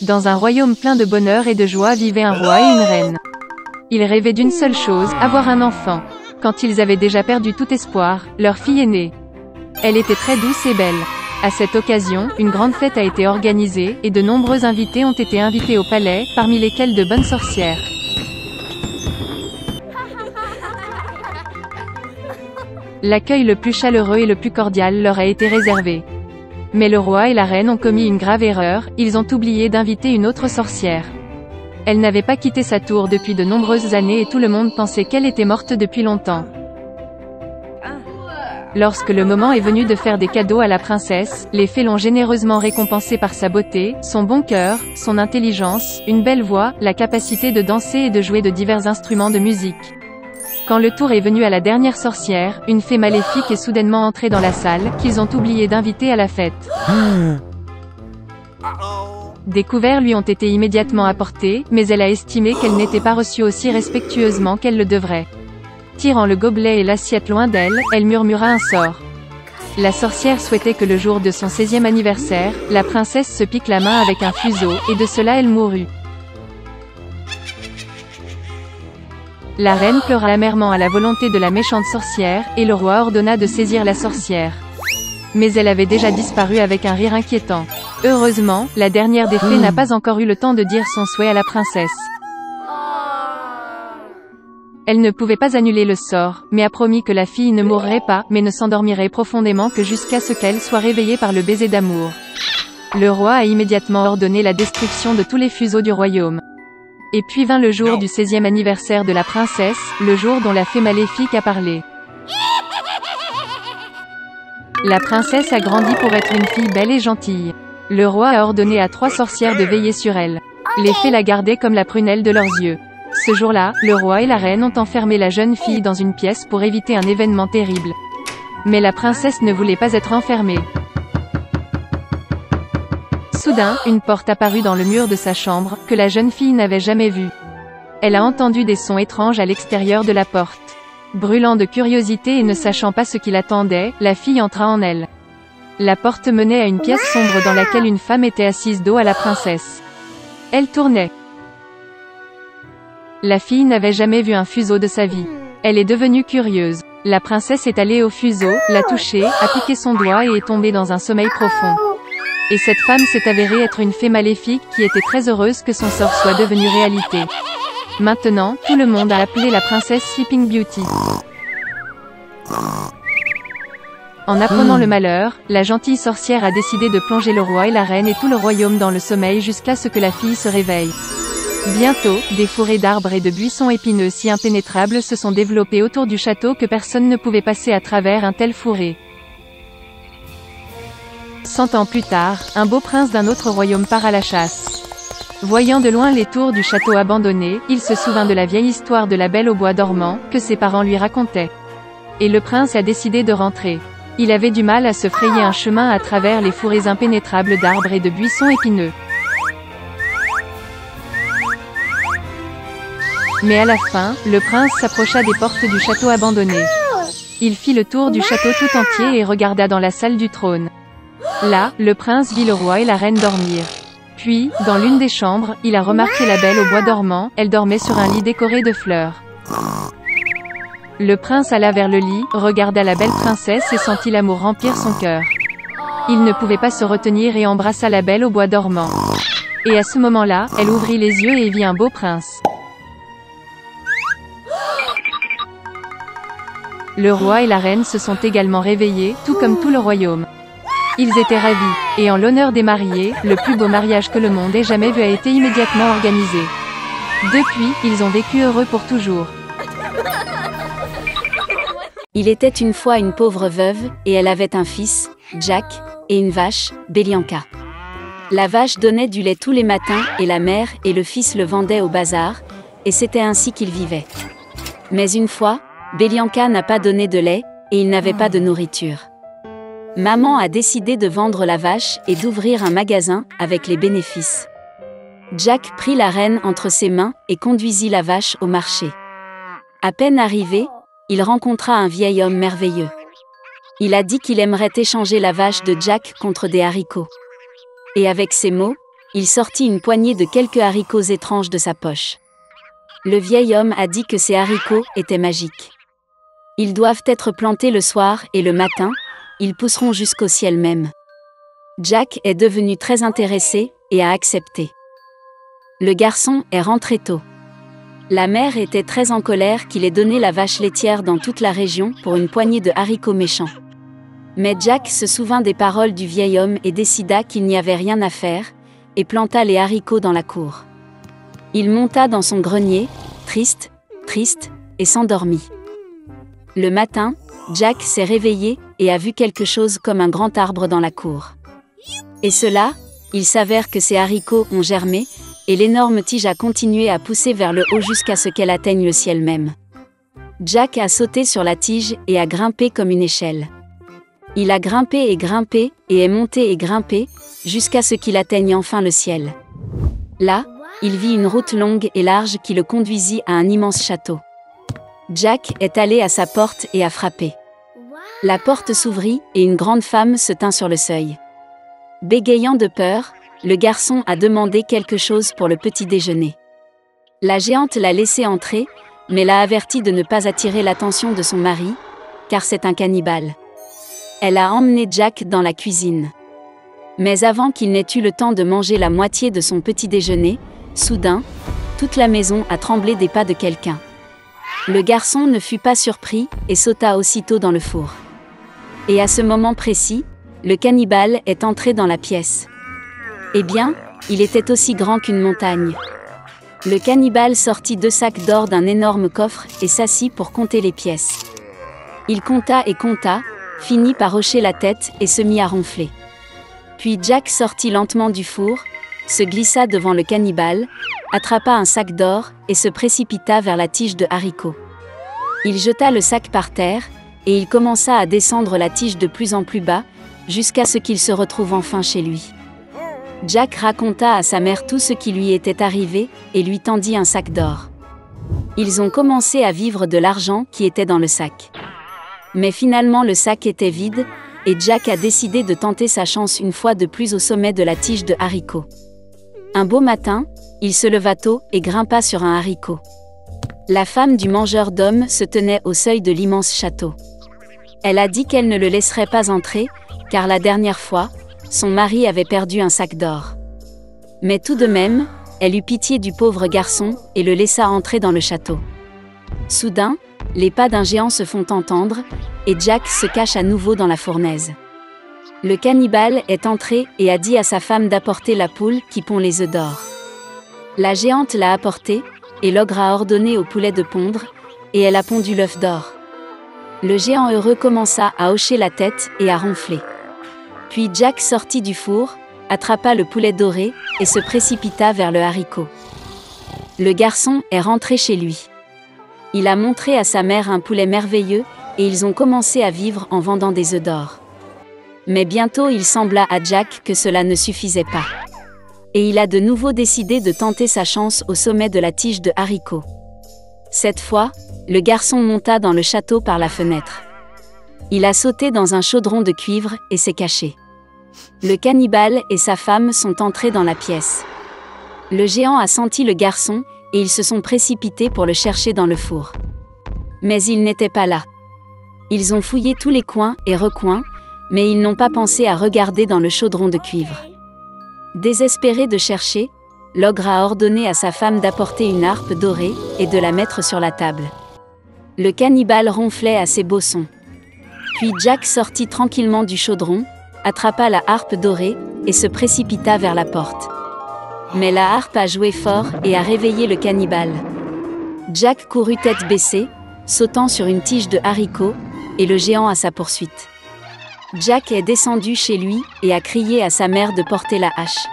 Dans un royaume plein de bonheur et de joie vivaient un roi et une reine. Ils rêvaient d'une seule chose, avoir un enfant. Quand ils avaient déjà perdu tout espoir, leur fille est née. Elle était très douce et belle. À cette occasion, une grande fête a été organisée, et de nombreux invités ont été invités au palais, parmi lesquels de bonnes sorcières. L'accueil le plus chaleureux et le plus cordial leur a été réservé. Mais le roi et la reine ont commis une grave erreur, ils ont oublié d'inviter une autre sorcière. Elle n'avait pas quitté sa tour depuis de nombreuses années et tout le monde pensait qu'elle était morte depuis longtemps. Lorsque le moment est venu de faire des cadeaux à la princesse, les fées l'ont généreusement récompensée par sa beauté, son bon cœur, son intelligence, une belle voix, la capacité de danser et de jouer de divers instruments de musique. Quand le tour est venu à la dernière sorcière, une fée maléfique est soudainement entrée dans la salle, qu'ils ont oublié d'inviter à la fête. Des couverts lui ont été immédiatement apportés, mais elle a estimé qu'elle n'était pas reçue aussi respectueusement qu'elle le devrait. Tirant le gobelet et l'assiette loin d'elle, elle murmura un sort. La sorcière souhaitait que le jour de son 16e anniversaire, la princesse se pique la main avec un fuseau, et de cela elle mourut. La reine pleura amèrement à la volonté de la méchante sorcière, et le roi ordonna de saisir la sorcière. Mais elle avait déjà disparu avec un rire inquiétant. Heureusement, la dernière des fées n'a pas encore eu le temps de dire son souhait à la princesse. Elle ne pouvait pas annuler le sort, mais a promis que la fille ne mourrait pas, mais ne s'endormirait profondément que jusqu'à ce qu'elle soit réveillée par le baiser d'amour. Le roi a immédiatement ordonné la destruction de tous les fuseaux du royaume. Et puis vint le jour du 16e anniversaire de la princesse, le jour dont la fée maléfique a parlé. La princesse a grandi pour être une fille belle et gentille. Le roi a ordonné à 3 sorcières de veiller sur elle. Les fées la gardaient comme la prunelle de leurs yeux. Ce jour-là, le roi et la reine ont enfermé la jeune fille dans une pièce pour éviter un événement terrible. Mais la princesse ne voulait pas être enfermée. Soudain, une porte apparut dans le mur de sa chambre, que la jeune fille n'avait jamais vue. Elle a entendu des sons étranges à l'extérieur de la porte. Brûlant de curiosité et ne sachant pas ce qui l'attendait, la fille entra en elle. La porte menait à une pièce sombre dans laquelle une femme était assise dos à la princesse. Elle tournait. La fille n'avait jamais vu un fuseau de sa vie. Elle est devenue curieuse. La princesse est allée au fuseau, l'a touché, a piqué son doigt et est tombée dans un sommeil profond. Et cette femme s'est avérée être une fée maléfique qui était très heureuse que son sort soit devenu réalité. Maintenant, tout le monde a appelé la princesse Sleeping Beauty. En apprenant le malheur, la gentille sorcière a décidé de plonger le roi et la reine et tout le royaume dans le sommeil jusqu'à ce que la fille se réveille. Bientôt, des forêts d'arbres et de buissons épineux si impénétrables se sont développés autour du château que personne ne pouvait passer à travers un tel fourré. 100 ans plus tard, un beau prince d'un autre royaume part à la chasse. Voyant de loin les tours du château abandonné, il se souvint de la vieille histoire de la Belle au bois dormant, que ses parents lui racontaient. Et le prince a décidé de rentrer. Il avait du mal à se frayer un chemin à travers les fourrés impénétrables d'arbres et de buissons épineux. Mais à la fin, le prince s'approcha des portes du château abandonné. Il fit le tour du château tout entier et regarda dans la salle du trône. Là, le prince vit le roi et la reine dormir. Puis, dans l'une des chambres, il a remarqué la Belle au bois dormant, elle dormait sur un lit décoré de fleurs. Le prince alla vers le lit, regarda la belle princesse et sentit l'amour remplir son cœur. Il ne pouvait pas se retenir et embrassa la Belle au bois dormant. Et à ce moment-là, elle ouvrit les yeux et vit un beau prince. Le roi et la reine se sont également réveillés, tout comme tout le royaume. Ils étaient ravis, et en l'honneur des mariés, le plus beau mariage que le monde ait jamais vu a été immédiatement organisé. Depuis, ils ont vécu heureux pour toujours. Il était une fois une pauvre veuve, et elle avait un fils, Jack, et une vache, Belianka. La vache donnait du lait tous les matins, et la mère et le fils le vendaient au bazar, et c'était ainsi qu'ils vivaient. Mais une fois, Belianka n'a pas donné de lait, et il n'avait pas de nourriture. Maman a décidé de vendre la vache et d'ouvrir un magasin, avec les bénéfices. Jack prit la reine entre ses mains et conduisit la vache au marché. À peine arrivé, il rencontra un vieil homme merveilleux. Il a dit qu'il aimerait échanger la vache de Jack contre des haricots. Et avec ces mots, il sortit une poignée de quelques haricots étranges de sa poche. Le vieil homme a dit que ces haricots étaient magiques. Ils doivent être plantés le soir et le matin, ils pousseront jusqu'au ciel même. Jack est devenu très intéressé et a accepté. Le garçon est rentré tôt. La mère était très en colère qu'il ait donné la vache laitière dans toute la région pour une poignée de haricots méchants. Mais Jack se souvint des paroles du vieil homme et décida qu'il n'y avait rien à faire, et planta les haricots dans la cour. Il monta dans son grenier, triste, et s'endormit. Le matin, Jack s'est réveillé et a vu quelque chose comme un grand arbre dans la cour. Et cela, il s'avère que ces haricots ont germé, et l'énorme tige a continué à pousser vers le haut jusqu'à ce qu'elle atteigne le ciel même. Jack a sauté sur la tige et a grimpé comme une échelle. Il a grimpé et est monté et grimpé, jusqu'à ce qu'il atteigne enfin le ciel. Là, il vit une route longue et large qui le conduisit à un immense château. Jack est allé à sa porte et a frappé. La porte s'ouvrit et une grande femme se tint sur le seuil. Bégayant de peur, le garçon a demandé quelque chose pour le petit déjeuner. La géante l'a laissé entrer, mais l'a averti de ne pas attirer l'attention de son mari, car c'est un cannibale. Elle a emmené Jack dans la cuisine. Mais avant qu'il n'ait eu le temps de manger la moitié de son petit déjeuner, soudain, toute la maison a tremblé des pas de quelqu'un. Le garçon ne fut pas surpris et sauta aussitôt dans le four. Et à ce moment précis, le cannibale est entré dans la pièce. Eh bien, il était aussi grand qu'une montagne. Le cannibale sortit 2 sacs d'or d'un énorme coffre et s'assit pour compter les pièces. Il compta et compta, finit par hocher la tête et se mit à ronfler. Puis Jack sortit lentement du four, se glissa devant le cannibale, attrapa un sac d'or et se précipita vers la tige de haricots. Il jeta le sac par terre, et il commença à descendre la tige de plus en plus bas, jusqu'à ce qu'il se retrouve enfin chez lui. Jack raconta à sa mère tout ce qui lui était arrivé, et lui tendit un sac d'or. Ils ont commencé à vivre de l'argent qui était dans le sac. Mais finalement le sac était vide, et Jack a décidé de tenter sa chance une fois de plus au sommet de la tige de haricots. Un beau matin, il se leva tôt et grimpa sur un haricot. La femme du mangeur d'hommes se tenait au seuil de l'immense château. Elle a dit qu'elle ne le laisserait pas entrer, car la dernière fois, son mari avait perdu un sac d'or. Mais tout de même, elle eut pitié du pauvre garçon et le laissa entrer dans le château. Soudain, les pas d'un géant se font entendre, et Jack se cache à nouveau dans la fournaise. Le cannibale est entré et a dit à sa femme d'apporter la poule qui pond les œufs d'or. La géante l'a apporté, et l'ogre a ordonné au poulet de pondre, et elle a pondu l'œuf d'or. Le géant heureux commença à hocher la tête et à ronfler. Puis Jack sortit du four, attrapa le poulet doré, et se précipita vers le haricot. Le garçon est rentré chez lui. Il a montré à sa mère un poulet merveilleux, et ils ont commencé à vivre en vendant des œufs d'or. Mais bientôt il sembla à Jack que cela ne suffisait pas. Et il a de nouveau décidé de tenter sa chance au sommet de la tige de haricots. Cette fois, le garçon monta dans le château par la fenêtre. Il a sauté dans un chaudron de cuivre et s'est caché. Le cannibale et sa femme sont entrés dans la pièce. Le géant a senti le garçon, et ils se sont précipités pour le chercher dans le four. Mais il n'était pas là. Ils ont fouillé tous les coins et recoins, mais ils n'ont pas pensé à regarder dans le chaudron de cuivre. Désespéré de chercher, l'ogre a ordonné à sa femme d'apporter une harpe dorée et de la mettre sur la table. Le cannibale ronflait à ses beaux sons. Puis Jack sortit tranquillement du chaudron, attrapa la harpe dorée et se précipita vers la porte. Mais la harpe a joué fort et a réveillé le cannibale. Jack courut tête baissée, sautant sur une tige de haricots, et le géant à sa poursuite. Jack est descendu chez lui et a crié à sa mère de porter la hache.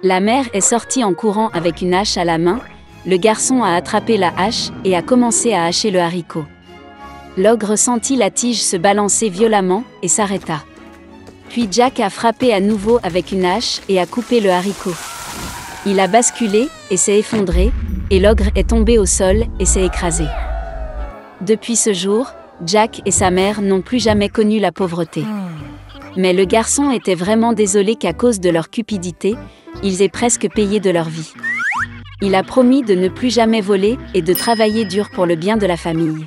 La mère est sortie en courant avec une hache à la main, le garçon a attrapé la hache et a commencé à hacher le haricot. L'ogre sentit la tige se balancer violemment et s'arrêta. Puis Jack a frappé à nouveau avec une hache et a coupé le haricot. Il a basculé et s'est effondré, et l'ogre est tombé au sol et s'est écrasé. Depuis ce jour, Jack et sa mère n'ont plus jamais connu la pauvreté. Mais le garçon était vraiment désolé qu'à cause de leur cupidité, ils aient presque payé de leur vie. Il a promis de ne plus jamais voler et de travailler dur pour le bien de la famille.